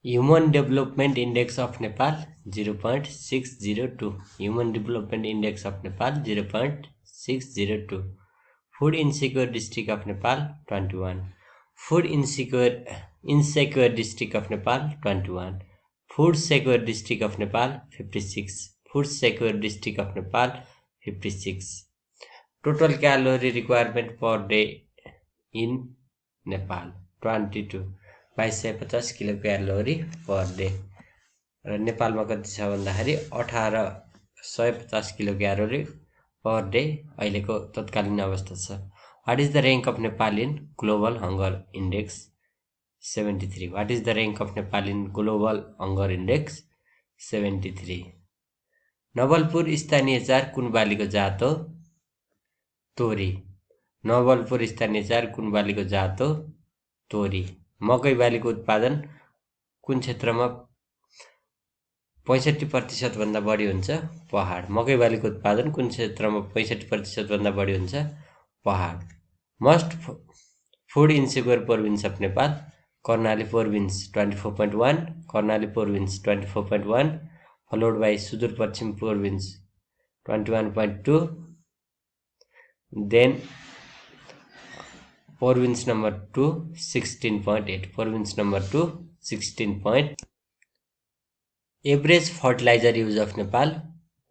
Human Development Index of Nepal 0.602. Human Development Index of Nepal 0.602. Food insecure district of Nepal 21. Food insecure district of Nepal 21. Food secure district of Nepal 56. Food secure district of Nepal 56. Total calorie requirement per day in Nepal 22. 2250 kilo calorie per day र नेपालमा कति छ भन्दाखेरि 1850 kilo calorie per day अहिलेको तत्कालीन अवस्था छ। What is the rank of Nepal in global hunger index 73। What is the rank of Nepal in global hunger index 73। Nawalpur स्थानीय चार कुन बालीको जात हो? तोरी। नवलपुर स्थानीय चार कुन बालीको जात हो? तोरी। मकै बालीको उत्पादन कुन क्षेत्रमा 65% भन्दा बढी हुन्छ? पहाड। मकै बालीको उत्पादन कुन क्षेत्रमा 65% भन्दा बढी हुन्छ? पहाड। Most food insecure province of Nepal Karnali province 24.1, Karnali province 24.1, followed by Sudurpashchim province 21.2, then province number 2 16.8, province number 2 16. Average fertilizer use of Nepal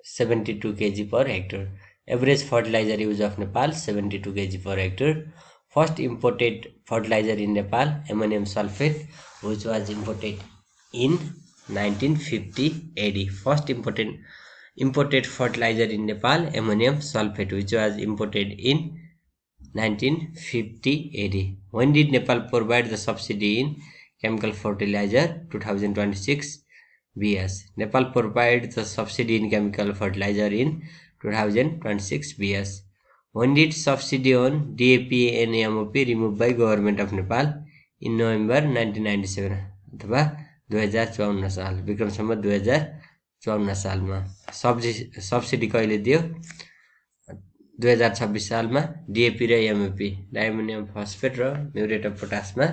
72 kg per hectare. Average fertilizer use of Nepal 72 kg per hectare. First imported fertilizer in Nepal, ammonium sulfate, which was imported in 1950 AD. First imported fertilizer in Nepal, ammonium sulfate, which was imported in 1950 AD. When did Nepal provide the subsidy in chemical fertilizer? 2026 BS. Nepal provided the subsidy in chemical fertilizer in 2026 BS. When did subsidy on DAP and MOP removed by government of Nepal? In November 1997 अथवा 2054 साल, विक्रम सम्वत 2054 सालमा। Subsidy कहिले दियो? 2026 सालमा। DAP र MOP diammonium phosphate र muriate of पोटासमा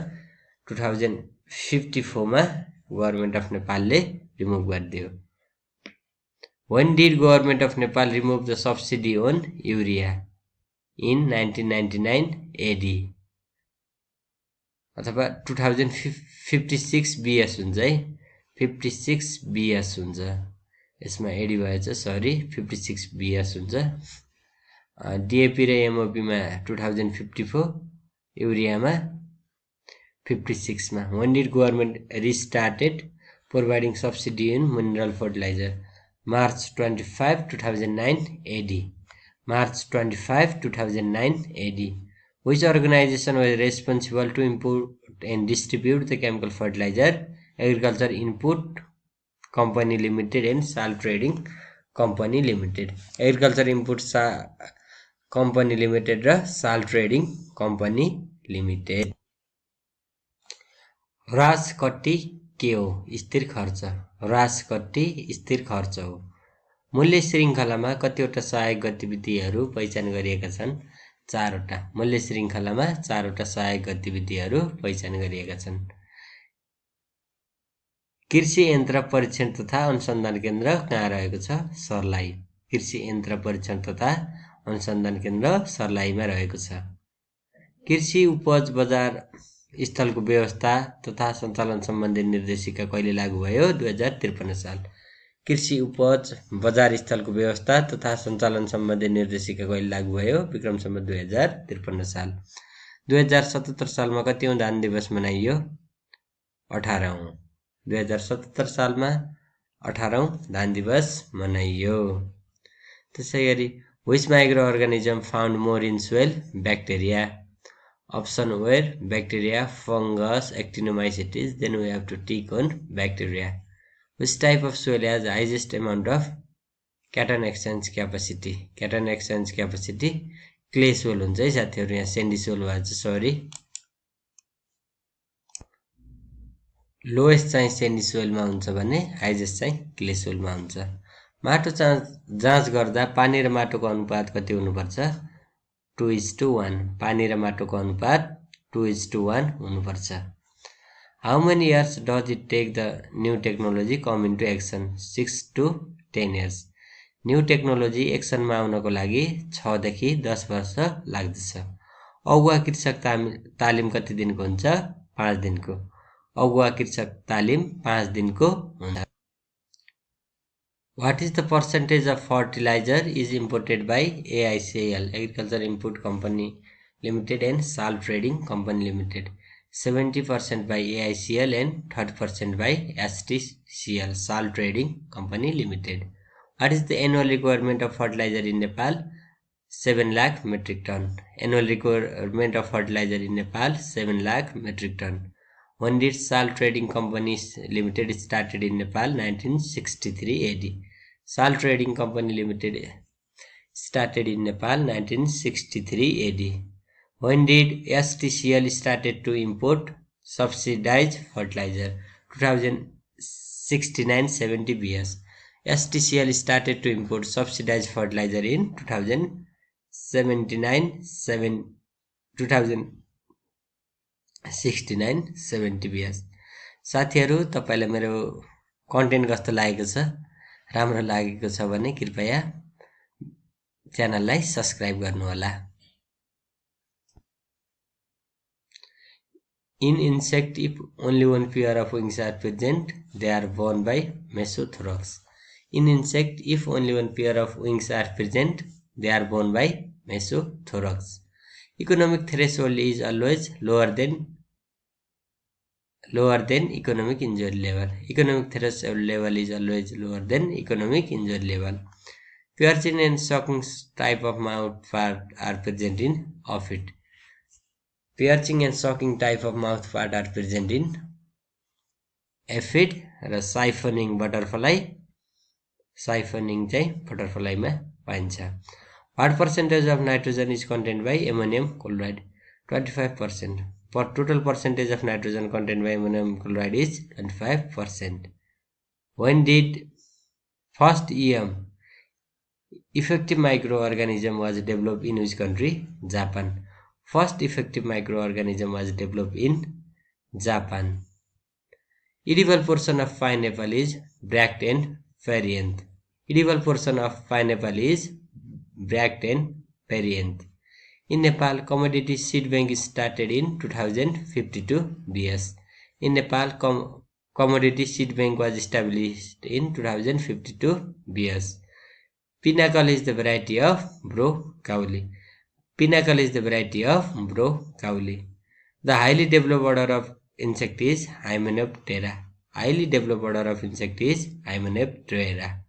2054 मा government of नेपालले रिमुभ गरिदियो। When did government of Nepal remove the subsidy on urea? In 1999 AD अथवा 2056 BS हुन्छ है, 56 BS हुन्छ। यसमा एडी भएछ, सरी, 56 BS हुन्छ। डिएपी र एमओपीमा 2054, युरियामा 56 मा। When did government restarted providing subsidy in mineral fertilizer? March 25, 2009 AD. March 25, 2009 AD. Which organization was responsible to import and distribute the chemical fertilizer? Agriculture Input Company Limited and Salt Trading Company Limited. Agriculture Input Company Limited र Salt Trading Company Limited. ह्रास कट्टी के हो? स्थिर खर्च। ह्रास कट्टी स्थिर खर्च हो। मूल्य श्रृङ्खलामा कतिवटा सहायक गतिविधिहरू पहिचान गरिएका छन्? 4 वटा। मूल्य श्रृङ्खलामा 4 वटा सहायक गतिविधिहरू पहिचान गरिएका छन्। कृषि यन्त्र परीक्षण तथा अनुसन्धान केन्द्र कहाँ रहेको छ? सर्लाही। कृषि यन्त्र परीक्षण तथा अनुसन्धान केन्द्र सर्लाहीमा रहेको छ। कृषि उपज बजार स्थलको व्यवस्था तथा सञ्चालन सम्बन्धी निर्देशिका कहिले लागू भयो? 2053 साल। कृषि उपज बजार स्थलको व्यवस्था तथा सञ्चालन सम्बन्धी निर्देशिका कहिले लागू भयो? विक्रम सम्वत 2053 साल। 2077 सालमा कतिौं धान दिवस मनाइयो? 18औं। 2077 सालमा 18औं धान दिवस मनाइयो। त्यसैगरी which microorganism found more in soil? Bacteria. Option were bacteria, fungus, actinomycetes. Then we have to tick on bacteria. Which type of soil has highest amount of cation exchange capacity? Cation exchange capacity clay soil हुन्छ है साथीहरु, यहाँ sandy soil भएछ, sorry. Lowest चाहिँ sandy soil मा हुन्छ भने highest चाहिँ clay soil मा हुन्छ। माटो जाँच गर्दा पानी र माटोको अनुपात कति हुनुपर्छ? 2:1। पानी र माटोको अनुपात 2:1 हुनुपर्छ। How many years does it take the new technology come into action? 6 to 10 years. New technology एक्सनमा आउनको लागि 6 देखि 10 वर्ष लाग्दछ। अगुवा कृषक तालिम कति दिनको हुन्छ? 5 दिनको। अगुवा कृषक तालिम 5 दिनको हुन्छ। What is the percentage of fertilizer is imported by AICL, Agriculture Input Company Limited and Salt Trading Company Limited? 70% by AICL and 30% by STCL, Salt Trading Company Limited. What is the annual requirement of fertilizer in Nepal? 7 lakh metric ton. Annual requirement of fertilizer in Nepal, 7 lakh metric ton. When did Salt Trading Company Limited started in Nepal? 1963 AD. Salt Trading Company Limited started in Nepal 1963 AD. When did STCL started to import subsidized fertilizer? 2069-70 BS. STCL started to import subsidized fertilizer in 2069-70 BS. साथीहरु, तपाईलाई मेरो content कस्तो लागेको छ? राम्रो लागेको छ भने कृपया च्यानललाई सब्स्क्राइब गर्नुहोला। In insect, if only one pair of wings are present, they are borne by mesothorax. In insect, if only one pair of wings are present, they are borne by mesothorax. Economic threshold is always lower than economic injury level. Economic threshold level is always lower than economic injury level. Piercing and sucking type of mouth part are present in aphid. Piercing and sucking type of mouth part are present in aphid र siphoning butterfly. Siphoning चाहिँ butterfly मा पाइन्छ। What percentage of nitrogen is contained by ammonium chloride? 25%. For total percentage of nitrogen contained by ammonium chloride is 25%. When did first EM, effective microorganism, was developed in which country? Japan. First effective microorganism was developed in Japan. Edible portion of pineapple is bracts and perianth. Edible portion of pineapple is bracts and perianth. In Nepal, commodity seed bank is started in 2052 BS. In Nepal, commodity seed bank was established in 2052 BS. Pinnacle is the variety of broccoli. Pinnacle is the variety of broccoli. The highly developed order of insect is Hymenoptera. Highly developed order of insect is Hymenoptera.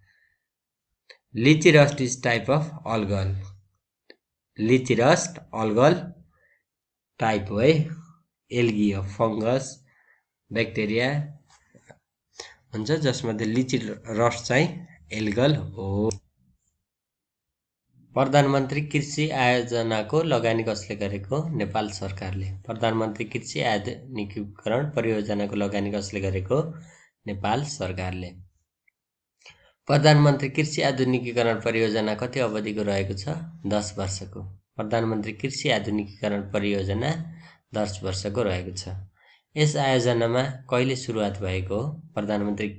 Lychee rust is type of algal. Lychee rust algal type है, algae हो, fungus bacteria हुन्छ जसमध्ये लिची rust चाहिँ algal हो। प्रधानमन्त्री कृषि आयोजनाको लगानी कसले गरेको? नेपाल सरकारले। प्रधानमन्त्री कृषि आधुनिकीकरण परियोजनाको लगानी कसले गरेको? नेपाल सरकारले। प्रधानमन्त्री कृषि आधुनिकीकरण परियोजना कति अवधिको रहेको छ? 10 वर्षको। प्रधानमन्त्री कृषि आधुनिकीकरण परियोजना 10 वर्षको रहेको छ। यस आयोजनामा कहिले सुरुवात भएको हो? प्रधानमन्त्री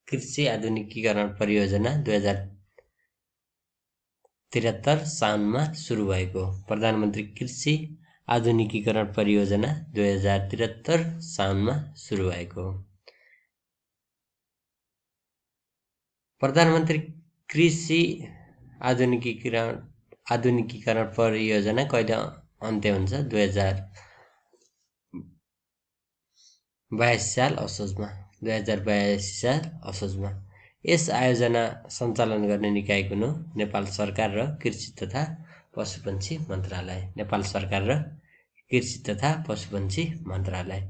कृषि आधुनिकीकरण परियोजना 2073 साउनमा सुरु भएको। प्रधानमन्त्री कृषि आधुनिकीकरण परियोजना 2073 साउनमा सुरु भएको। प्रधानमन्त्री कृषि आधुनिकीकरण परियोजना कहिले अन्त्य हुन्छ? 2022 साल असोजमा। 2082 साल असोजमा। यस आयोजना सञ्चालन गर्ने निकाय कुन हो? नेपाल सरकार र कृषि तथा पशुपन्छी मन्त्रालय। नेपाल सरकार र कृषि तथा पशुपन्छी मन्त्रालय।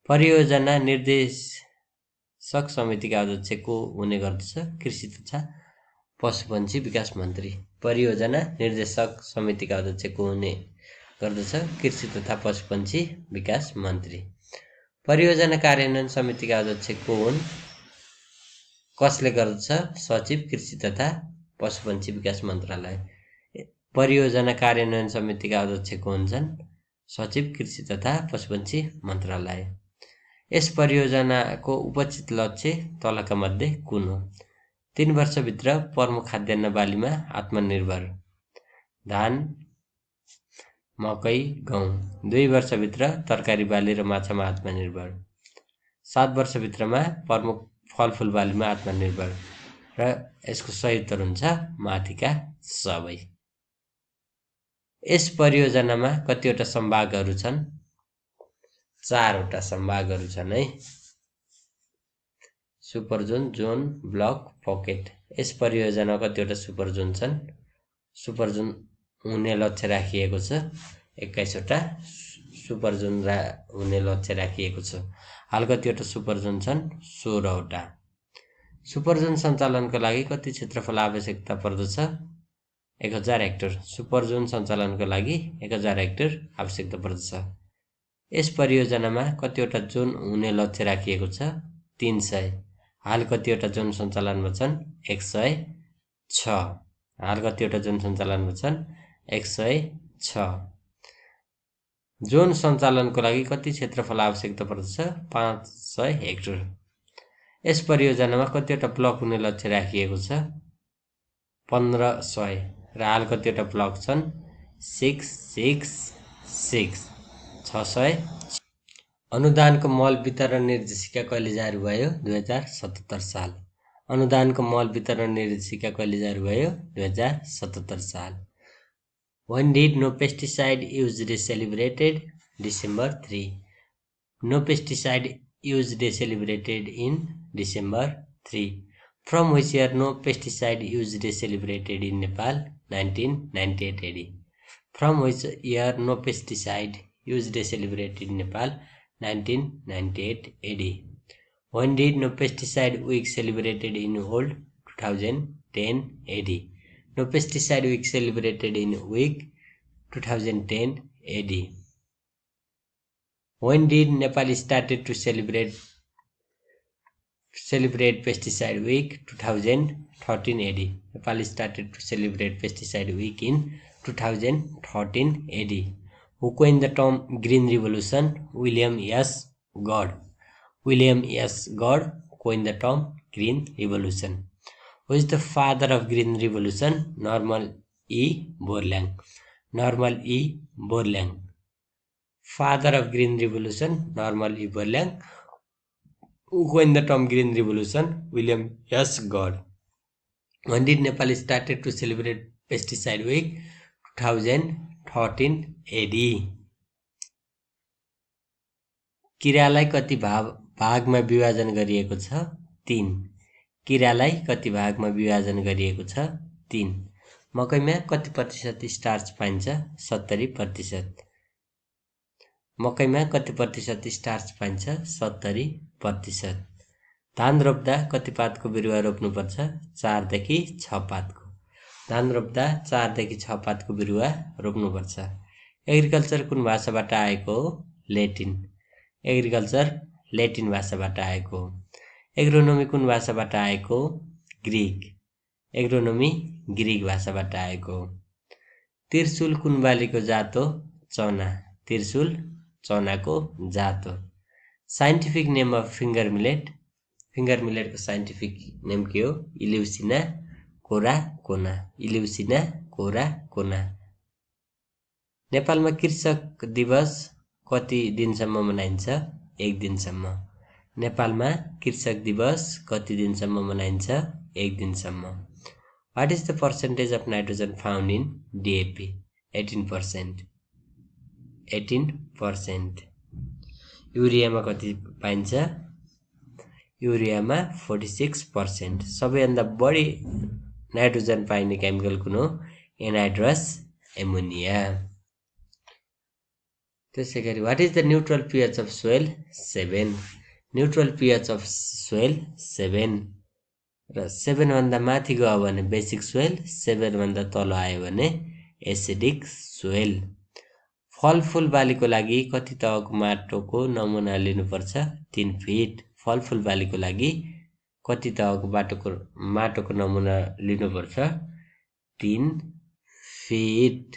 परियोजना निर्देशक समितिका अध्यक्ष को हुने गर्दछ? कृषि तथा पशुपन्छी विकास मन्त्री। परियोजना निर्देशक समितिका अध्यक्ष को हुने गर्दछ? कृषि तथा पशुपन्छी विकास मन्त्री। परियोजना कार्यान्वयन समितिका अध्यक्ष को हुन्? कसले गर्दछ? सचिव कृषि तथा पशुपन्छी विकास मन्त्रालय। परियोजना कार्यान्वयन समितिका अध्यक्ष को हुन्छन्? सचिव कृषि तथा पशुपन्छी मन्त्रालय। यस परियोजनाको उपचित लक्ष्य तलका मध्ये कुन हो? 3 वर्षभित्र प्रमुख खाद्यान्न बालीमा आत्मनिर्भर, धान, मकै, गहुँ। 2 वर्षभित्र तरकारी बाली र माछामा आत्मनिर्भर। 7 वर्षभित्रमा प्रमुख फलफुल बालीमा आत्मनिर्भर। र यसको सही उत्तर हुन्छ माथिका सबै। यस परियोजनामा कतिवटा सम्भागहरू छन्? 4 वटा सम्भागहरू छन् है। Super zone, zone, block, pocket. यस परियोजनामा कतिवटा सुपर जोन छन्? सुपर जोन हुने लक्ष्य राखिएको छ 21 वटा सुपर जोन हुने लक्ष्य राखिएको छ। हाल कतिवटा सुपर जोन छन्? 16 वटा। सुपर जोन सञ्चालनको लागि कति क्षेत्रफल आवश्यकता पर्दछ? 1000 हेक्टर। सुपर जोन सञ्चालनको लागि 1000 हेक्टर आवश्यकता पर्दछ। यस परियोजनामा कतिवटा जोन हुने लक्ष्य राखिएको छ? 300। हाल कतिवटा जोन सञ्चालनमा छन्? 106। हाल कतिवटा जोन सञ्चालनमा छन्? 106। जोन सञ्चालनको लागि कति क्षेत्रफल आवश्यकता पर्दछ? 500 हेक्टर। यस परियोजनामा कतिवटा ब्लक हुने लक्ष्य राखिएको छ? 1500। र हाल कतिवटा ब्लक छन्? 666। 600। अनुदानको मल वितरण निर्देशिका कहिले जारी भयो? 2077 साल। अनुदानको मल वितरण निर्देशिका कहिले जारी भयो? 2077 साल। When did No Pesticide Use Day celebrated? December 3. No Pesticide Use Day celebrated in December 3. From which year No Pesticide Use Day celebrated in Nepal? 1998 AD. From which year No Pesticide Use Day celebrated in Nepal? 1998 AD. When did No Pesticide Week celebrated in World? 2010 AD. No Pesticide Week celebrated in week 2010 AD. When did Nepal started to celebrate Pesticide Week? 2013 AD. Nepal started to celebrate Pesticide Week in 2013 AD. Who coined the term Green Revolution? William S. Gord. William S. Gord coined the term Green Revolution. Who is the father of Green Revolution? Norman E. Borlaug. Norman E. Borlaug. Father of Green Revolution, Norman E. Borlaug. Who coined the term Green Revolution? William S. Gord. When did Nepal started to celebrate Pesticide Week? 2013 AD. किरालाई कति भागमा विभाजन गरिएको छ? 3. किरालाई कति भागमा विभाजन गरिएको छ? 3. मकैमा कति प्रतिशत स्टार्च पाइन्छ? 70%। मकैमा कति प्रतिशत स्टार्च पाइन्छ? 70%। धान रोप्दा कति पातको बिरुवा रोप्नुपर्छ? 4 देखि 6 पातको। धान रोप्दा 4 देखि 6 पातको बिरुवा रोप्नुपर्छ। एग्रिकल्चर कुन भाषाबाट आएको हो? ल्याटिन। एग्रिकल्चर ल्याटिन भाषाबाट आएको हो। एग्रोनोमी कुन भाषाबाट आएको हो? ग्रीक। एग्रोनोमी ग्रीक भाषाबाट आएको हो। त्रिशूल कुन बालीको जात हो? चना। त्रिशूल चनाको जात हो। Scientific name of finger millet. Finger मिलेटको साइन्टिफिक नेम के हो? इल्युसिना कोराकोना। इल्युसिना कोराकोना। नेपालमा कृषक दिवस कति दिनसम्म मनाइन्छ? 1 दिनसम्म। नेपालमा कृषक दिवस कति दिनसम्म मनाइन्छ? 1 दिनसम्म। What is the percentage of nitrogen found in DAP? 18%. 18%. युरियामा कति पाइन्छ? युरियामा 46%. सबैभन्दा बढी नाइट्रोजन पाइने केमिकल कुन हो? एनाइड्रस एमोनिया। त्यसैगरी what is the neutral pH of soil? 7. Neutral pH of soil 7. र 7 भन्दा माथि गयो भने बेसिक सोइल, 7 भन्दा तल आयो भने एसिडिक सोइल। फलफुल बालीको लागि कति तहको माटोको नमुना लिनुपर्छ? 3 फिट। फलफुल बालीको लागि कति तहको माटोको नमुना लिनुपर्छ? 3 फिट।